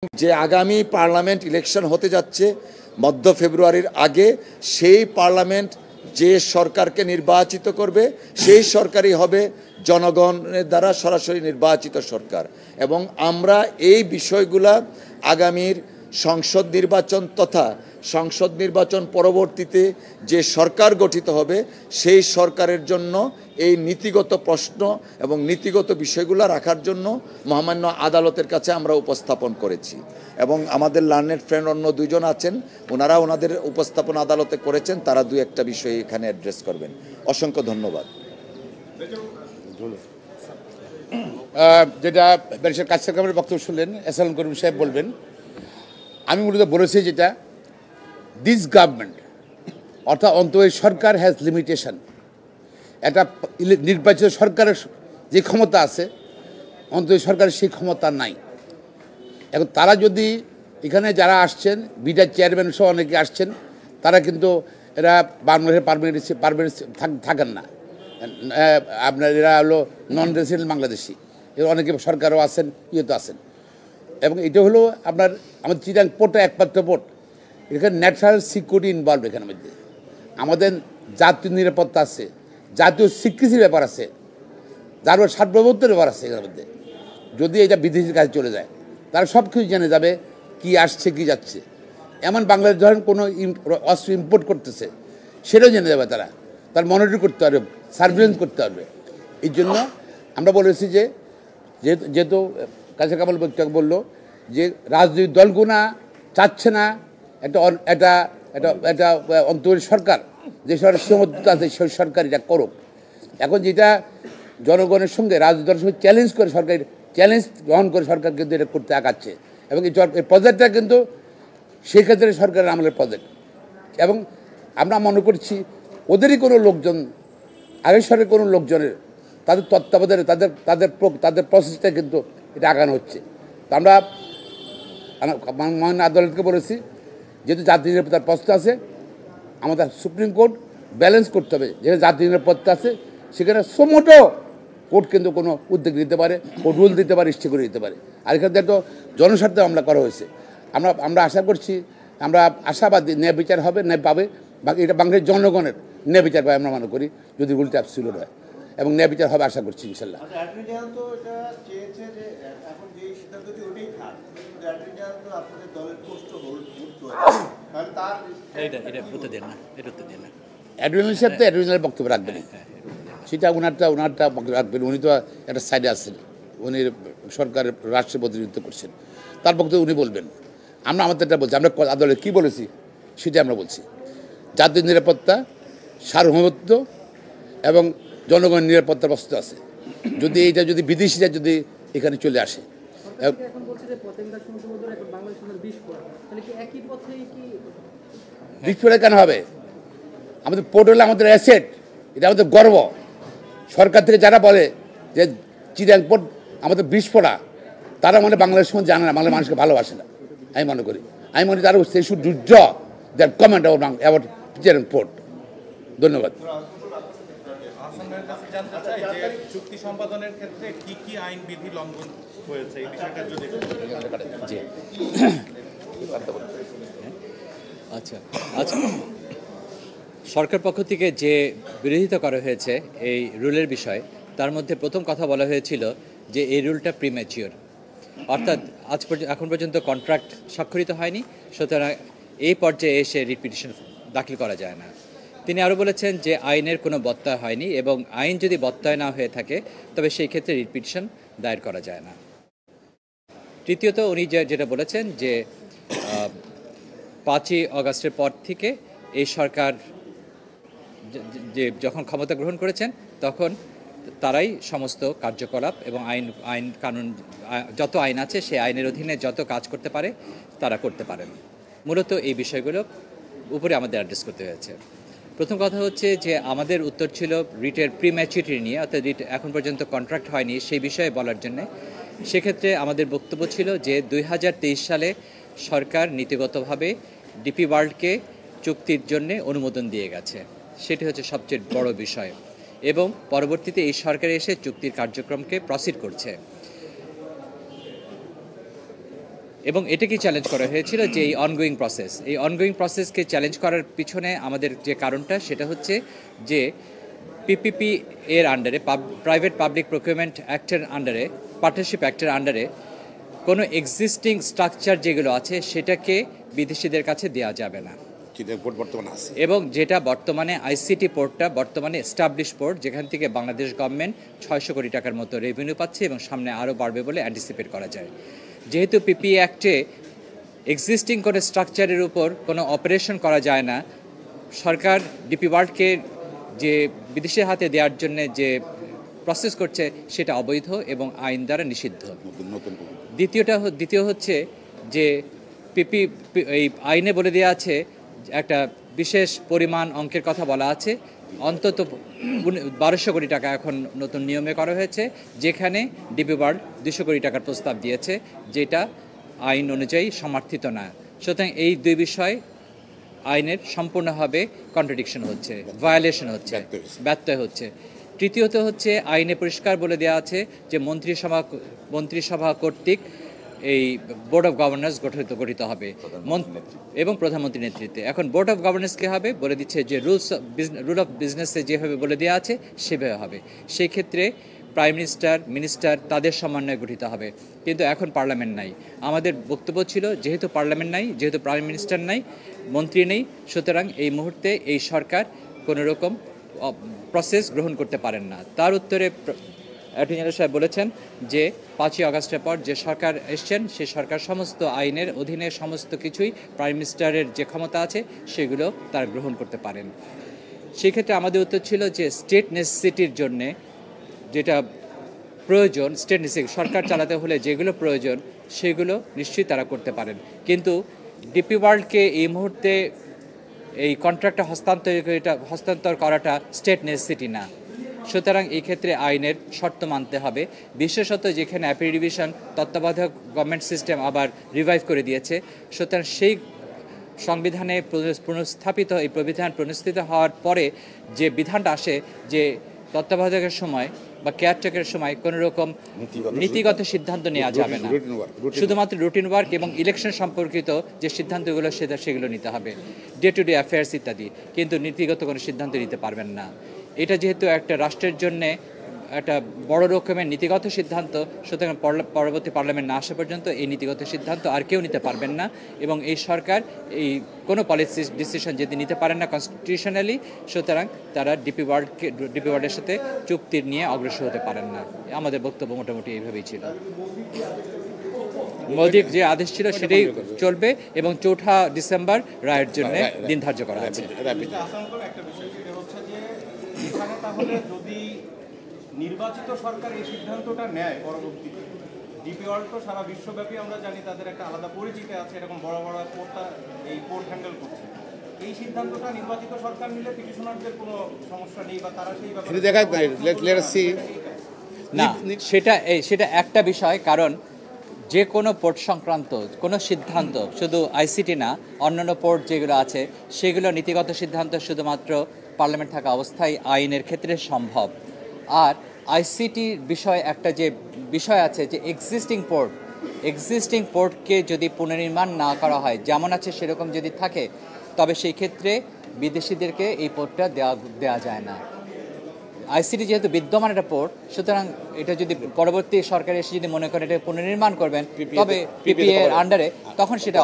যে আগামী parliament election হতে যাচ্ছে মধ্য ফেব্রুয়ারির আগে, সেই পার্লামেন্ট যে সরকারকে নির্বাচিত করবে সেই সরকারই হবে জনগণের দ্বারা সরাসরি নির্বাচিত সরকার। এবং আমরা এই বিষয়গুলা আগামীর সংসদ নির্বাচন তথা সংসদ নির্বাচন পরবর্তীতে যে সরকার গঠিত হবে সেই সরকারের জন্য এই নীতিগত প্রশ্ন এবং নীতিগত বিষয়গুলো রাখার জন্য মহামান্য আদালতের কাছে আমরা উপস্থাপন করেছি। এবং আমাদের লার্নেড ফ্রেন্ড অন্য দুইজন আছেন, ওনারা ওনাদের উপস্থাপন আদালতে করেছেন, তারা দুই একটা বিষয় এখানে অ্যাড্রেস করবেন। অসংখ্য ধন্যবাদ। যেটা ব্যারিস্টার কাসের কামালের বক্তব্য শুনলেন, এসালাম করিম সাহেব বলবেন। আমি মূলত বলেছি যেটা দিস গভর্নমেন্ট অর্থাৎ অন্তর্বর্তী সরকার হ্যাজ লিমিটেশন। একটা নির্বাচিত সরকারের যে ক্ষমতা আছে অন্তর্বর্তী সরকারের সেই ক্ষমতা নাই। এখন তারা যদি এখানে যারা আসছেন বিডার চেয়ারম্যান সহ অনেকে আসছেন, তারা কিন্তু এরা বাংলাদেশের পারমানেন্ট থাকেন না। আপনার এরা হলো নন রেসিডেন্ট বাংলাদেশি, এর অনেকে সরকারও আছেন, ইয়েতে আছেন। এবং এটা হলো আপনার আমাদের চিটাং পোর্টটা একমাত্র পোর্ট, এখানে ন্যাশনাল সিকিউরিটি ইনভলভ। এখানের মধ্যে আমাদের জাতীয় নিরাপত্তা আছে, জাতীয় স্বীকৃতির ব্যাপার আছে, যার সার্বভৌমত্বের ব্যাপার আছে এখানের মধ্যে। যদি এটা বিদেশির কাছে চলে যায় তারা সব কিছু জেনে যাবে কি আসছে কি যাচ্ছে। এমন বাংলাদেশ ধরেন কোনো অস্ত্র ইম্পোর্ট করতেছে সেটাও জেনে যাবে, তার মনিটর করতে পারবে, সার্ভেলেন্স করতে পারবে। এই জন্য আমরা বলেছি যে যেহেতু কাসের কামাল বললো যে রাজনৈতিক দলগুনা চাচ্ছে না একটা অন্তর্বর্তী সরকার যে সরকার সীমাবদ্ধতা আছে সেই সরকার এটা করুক। এখন যেটা জনগণের সঙ্গে রাজনৈতিক দলের সঙ্গে চ্যালেঞ্জ করে সরকার চ্যালেঞ্জ গ্রহণ করে সরকার কিন্তু এটা করতে আগাচ্ছে। এবং এই প্রজেক্টটা কিন্তু সেই ক্ষেত্রে সরকারের আমলের প্রজেক্ট। এবং আমরা মনে করছি ওদেরই কোনো লোকজন, আগের সরের কোনো লোকজনের তাদের তত্ত্বাবধানে তাদের প্রসেসটা কিন্তু এটা আগানো হচ্ছে। তো আমরা মহামান্য আদালতকে বলেছি যেহেতু জাতীয় নিরাপত্তার প্রশ্ন আছে, আমাদের সুপ্রিম কোর্ট ব্যালেন্স করতে হবে। যেখানে জাতীয় নিরাপত্তা আছে সেখানে সমোটো কোর্ট কিন্তু কোনো উদ্যোগ দিতে পারে, কোর্ট রুল দিতে পারে, ইস্যু করে দিতে পারে। আর এখানে একটা জনস্বার্থে মামলা করা হয়েছে। আমরা আশা করছি, আমরা আশাবাদী ন্যায় বিচার হবে, ন্যায় পাবে। এটা বাংলাদেশের জনগণের ন্যায় বিচার পাবে আমরা মনে করি, যদি রুলটা অ্যাবসলিউট হয়, এবং ন্যায় বিচার হবে আশা করছি ইনশাল্লাহ। অ্যাডমিনাল সাহেব তো অ্যাডমিনালের বক্তব্য রাখবেন, সেটা ওনারটা বক্তব্য রাখবেন। উনি তো একটা সাইডে আছেন, উনি সরকারের রাষ্ট্রের প্রতিনিধিত্ব করছেন, তার বক্তব্য উনি বলবেন। আমরা আমাদেরটা বলছি, আমরা আদালতে কী বলেছি সেটা আমরা বলছি। জাতীয় নিরাপত্তা, সার্বভৌমত্ব এবং জনগণের নিরাপত্তার বস্তু আছে। যদি এইটা যদি বিদেশিরা যদি এখানে চলে আসে, বিস্ফোরণ কেন হবে? আমাদের পোর্ট হলে আমাদের অ্যাসেট, এটা আমাদের গর্ব। সরকার থেকে যারা বলে যে চিটাং পোর্ট আমাদের বিস্ফোরা, তারা মানে বাংলাদেশের সঙ্গে জানে না, বাংলাদেশের মানুষকে ভালোবাসে না। আমি মনে করি তারা সেই শুড যুদ্ধ that comment about Chittagong port. ধন্যবাদ। চুক্তি সম্পাদনের ক্ষেত্রে কি কি আইন বিধি লঙ্ঘন হয়েছে এই বিষয়টা যদি আচ্ছা সরকার পক্ষ থেকে যে বিরোধিতা করা হয়েছে এই রুলের বিষয়, তার মধ্যে প্রথম কথা বলা হয়েছিল যে এই রুলটা প্রিম্যাচিওর, অর্থাৎ এখন পর্যন্ত কন্ট্রাক্ট স্বাক্ষরিত হয়নি, সুতরাং এই পর্যায়ে এসে রিট পিটিশন দাখিল করা যায় না। তিনি আরও বলেছেন যে আইনের কোনো বত্যয় হয়নি, এবং আইন যদি বত্যয় না হয়ে থাকে তবে সেই ক্ষেত্রে রিট পিটিশন দায়ের করা যায় না। তৃতীয়ত উনি যেটা বলেছেন যে 5ই আগস্টের পর থেকে এই সরকার যে যখন ক্ষমতা গ্রহণ করেছেন তখন তারাই সমস্ত কার্যকলাপ এবং আইন কানুন যত আইন আছে সেই আইনের অধীনে যত কাজ করতে পারে তারা করতে পারেন। মূলত এই বিষয়গুলো উপরে আমাদের অ্যাড্রেস করতে হয়েছে। প্রথম কথা হচ্ছে যে আমাদের উত্তর ছিল রিটের প্রিম্যাচুরিটি নিয়ে, অর্থাৎ রিট এখন পর্যন্ত কন্ট্রাক্ট হয়নি সেই বিষয়ে বলার জন্যে। সেক্ষেত্রে আমাদের বক্তব্য ছিল যে 2023 সালে সরকার নীতিগতভাবে ডিপি ওয়ার্ল্ডকে চুক্তির জন্যে অনুমোদন দিয়ে গেছে, সেটি হচ্ছে সবচেয়ে বড় বিষয়। এবং পরবর্তীতে এই সরকার এসে চুক্তির কার্যক্রমকে প্রসিড করছে। এবং এটাকে চ্যালেঞ্জ করা হয়েছিল যে এই অনগোয়িং প্রসেসকে চ্যালেঞ্জ করার পিছনে আমাদের যে কারণটা সেটা হচ্ছে যে পিপিপি এর আন্ডারে প্রাইভেট পাবলিক প্রকিউরমেন্ট অ্যাক্টের আন্ডারে পার্টনারশিপ অ্যাক্টের আন্ডারে কোনো এক্সিস্টিং স্ট্রাকচার যেগুলো আছে সেটাকে বিদেশিদের কাছে দেওয়া যাবে না বর্তমানে আছে এবং যেটা বর্তমানে আইসিটি পোর্টটা বর্তমানে এস্টাবলিশ পোর্ট যেখান থেকে বাংলাদেশ গভর্নমেন্ট 600 কোটি টাকার মতো রেভিনিউ পাচ্ছে এবং সামনে আরও বাড়বে বলে অ্যান্টিসিপেট করা যায়। যেহেতু পিপি অ্যাক্টে এক্সিস্টিং কোনো স্ট্রাকচারের উপর কোনো অপারেশন করা যায় না, সরকার ডিপি ওয়ার্ল্ডকে যে বিদেশের হাতে দেওয়ার জন্য যে প্রসেস করছে সেটা অবৈধ এবং আইন দ্বারা নিষিদ্ধ। দ্বিতীয় হচ্ছে যে এই আইনে বলে দেওয়া আছে একটা বিশেষ পরিমাণ অঙ্কের কথা বলা আছে, অন্তত 1200 কোটি টাকা এখন নতুন নিয়মে করা হয়েছে, যেখানে ডিপি ওয়ার্ল্ড 200 কোটি টাকার প্রস্তাব দিয়েছে যেটা আইন অনুযায়ী সমর্থিত না। সুতরাং এই দুই বিষয় আইনের সম্পূর্ণভাবে কন্ট্রাডিকশন হচ্ছে, ভায়োলেশন হচ্ছে, ব্যত্যয় হচ্ছে। তৃতীয়ত হচ্ছে আইনে পরিষ্কার বলে দেওয়া আছে যে মন্ত্রিসভা কর্তৃক এই বোর্ড অফ গভর্নেন্স গঠিত হবে এবং প্রধানমন্ত্রীর নেতৃত্বে। এখন বোর্ড অফ গভর্নেন্স কী হবে বলে দিচ্ছে যে রুল অফ বিজনেসে যেভাবে বলে দেওয়া আছে সেভাবে হবে। সেই ক্ষেত্রে প্রাইম মিনিস্টার তাদের সমন্বয়ে গঠিত হবে, কিন্তু এখন পার্লামেন্ট নাই। আমাদের বক্তব্য ছিল যেহেতু পার্লামেন্ট নাই, যেহেতু প্রাইম মিনিস্টার নাই, মন্ত্রী নেই, সুতরাং এই মুহূর্তে এই সরকার কোনো রকম প্রসেস গ্রহণ করতে পারেন না। তার উত্তরে অ্যাটর্নি জেনারেল সাহেব বলেছেন যে 5ই আগস্টের পর যে সরকার এসছেন সে সরকার সমস্ত আইনের অধীনে সমস্ত কিছুই প্রাইম মিনিস্টারের যে ক্ষমতা আছে সেগুলো তারা গ্রহণ করতে পারেন। সেক্ষেত্রে আমাদের উত্তর ছিল যে স্টেট নেসেসিটির জন্যে যেটা প্রয়োজন, স্টেট নেসেসিটি সরকার চালাতে হলে যেগুলো প্রয়োজন সেগুলো নিশ্চয়ই তারা করতে পারেন, কিন্তু ডিপি ওয়ার্ল্ডকে এই মুহূর্তে এই কন্ট্রাক্টটা হস্তান্তর করাটা স্টেট নেসেসিটি না। সুতরাং এই ক্ষেত্রে আইনের শর্ত মানতে হবে, বিশেষত যেখানে অ্যাপিল ডিভিশন তত্ত্বাবধায়ক গভর্নমেন্ট সিস্টেম আবার রিভাইভ করে দিয়েছে। সুতরাং সেই সংবিধানে পুনঃস্থাপিত এই প্রবিধান পুনঃস্থিত হওয়ার পরে যে বিধানটা আসে যে তত্ত্বাবধায়কের সময় বা কেয়ারটেকারের সময় কোনো রকম নীতিগত সিদ্ধান্ত নেওয়া যাবে না, শুধুমাত্র রুটিন ওয়ার্ক এবং ইলেকশন সম্পর্কিত যে সিদ্ধান্তগুলো সেগুলো নিতে হবে, ডে টু ডে অ্যাফেয়ার্স ইত্যাদি, কিন্তু নীতিগত কোনো সিদ্ধান্ত নিতে পারবেন না। এটা যেহেতু একটা রাষ্ট্রের জন্যে একটা বড় রকমের নীতিগত সিদ্ধান্ত, সুতরাং পরবর্তী পার্লামেন্ট না আসা পর্যন্ত এই নীতিগত সিদ্ধান্ত আর কেউ নিতে পারবেন না এবং এই সরকার এই কোনো পলিসি ডিসিশন যদি নিতে পারেন না কনস্টিটিউশনালি, সুতরাং তারা ডিপি ওয়ার্ল্ডের সাথে চুক্তির নিয়ে অগ্রসর হতে পারেন না। আমাদের বক্তব্য মোটামুটি এইভাবেই ছিল। মোদির যে আদেশ ছিল সেটাই চলবে এবং 4 ডিসেম্বর রায়ের জন্য দিন ধার্য করা আছে। এখানে তাহলে যদি নির্বাচিত সরকার এই সিদ্ধান্তটা নেয় পরবর্তীতে, ডিপি ওয়ার্ল্ড তো সারা বিশ্বব্যাপী আমরা জানি তাদের একটা আলাদা পরিচিতি আছে, এরকম বড় বড় পোর্টটা এই পোর্ট হ্যান্ডেল করছে, এই সিদ্ধান্তটা নির্বাচিত সরকার নিলে পিটিশনারদের কোনো সমস্যা নেই বা তারা সেই ব্যাপারে না, সেটা একটা বিষয়, কারণ যে কোনো পোর্ট সংক্রান্ত কোনো সিদ্ধান্ত শুধু আইসিটি না অন্যান্য পোর্ট যেগুলো আছে সেগুলো নীতিগত সিদ্ধান্ত শুধুমাত্র পার্লামেন্ট থাকা অবস্থায় আইনের ক্ষেত্রে সম্ভব। আর আইসিটির বিষয় একটা যে বিষয় আছে যে এক্সিস্টিং পোর্টকে যদি পুনর্নির্মাণ না করা হয়, যেমন আছে সেরকম যদি থাকে, তবে সেই ক্ষেত্রে বিদেশিদেরকে এই পোর্টটা দেওয়া যায় না। আইসিটি যেহেতু বিদ্যমান একটা পোর্ট, সুতরাং এটা যদি পরবর্তী সরকার এসে যদি মনে করেন এটা পুনর্নির্মাণ করবেন তবে পিপিএ এর আন্ডারে, তখন সেটা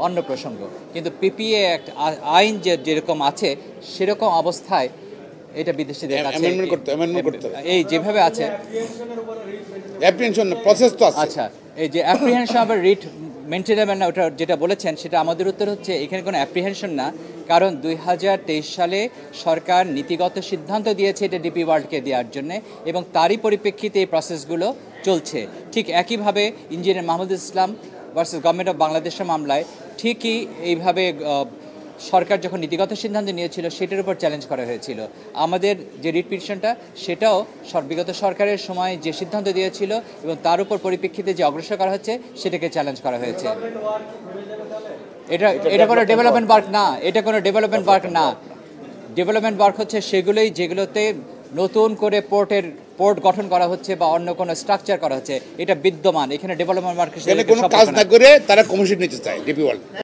অন্য প্রসঙ্গ। কিন্তু পিপিএ একটা আইন যেরকম আছে সেরকম অবস্থায় এটা বিদেশিদের কাছে এই যেভাবে আছে আচ্ছা, এই যে অ্যাপ্রিহেনশন আবার রিট মেনটেনেবল না, ওটা যেটা বলেছেন সেটা আমাদের উত্তর হচ্ছে এখানে কোনো অ্যাপ্রিহেনশন না, কারণ 2023 সালে সরকার নীতিগত সিদ্ধান্ত দিয়েছে এটা ডিপি ওয়ার্ল্ডকে দেওয়ার জন্য এবং তারই পরিপ্রেক্ষিতে এই প্রসেসগুলো চলছে। ঠিক একইভাবে engineer Mahmudul Islam versus government of বাংলাদেশের মামলায় ঠিকই এইভাবে সরকার যখন নীতিগত সিদ্ধান্ত নিয়েছিল সেটার উপর চ্যালেঞ্জ করা হয়েছিল। আমাদের যে রিট পিটিশনটা সেটাও বিগত সরকারের সময় যে সিদ্ধান্ত দিয়েছিল এবং তার উপর পরিপ্রেক্ষিতে যে অগ্রসর করা হচ্ছে সেটাকে চ্যালেঞ্জ করা হয়েছে। এটা কোনো ডেভেলপমেন্ট ওয়ার্ক না, এটা কোনো ডেভেলপমেন্ট ওয়ার্ক না। ডেভেলপমেন্ট ওয়ার্ক হচ্ছে সেগুলোই যেগুলোতে নতুন করে পোর্টের পোর্ট গঠন করা হচ্ছে বা অন্য কোনো স্ট্রাকচার করা হচ্ছে, এটা বিদ্যমান, এখানে ডেভেলপমেন্ট মার্কেট কোনো কাজ না করে তারা কমিশন নিতে চায় ডিপি ওয়ার্ল্ড।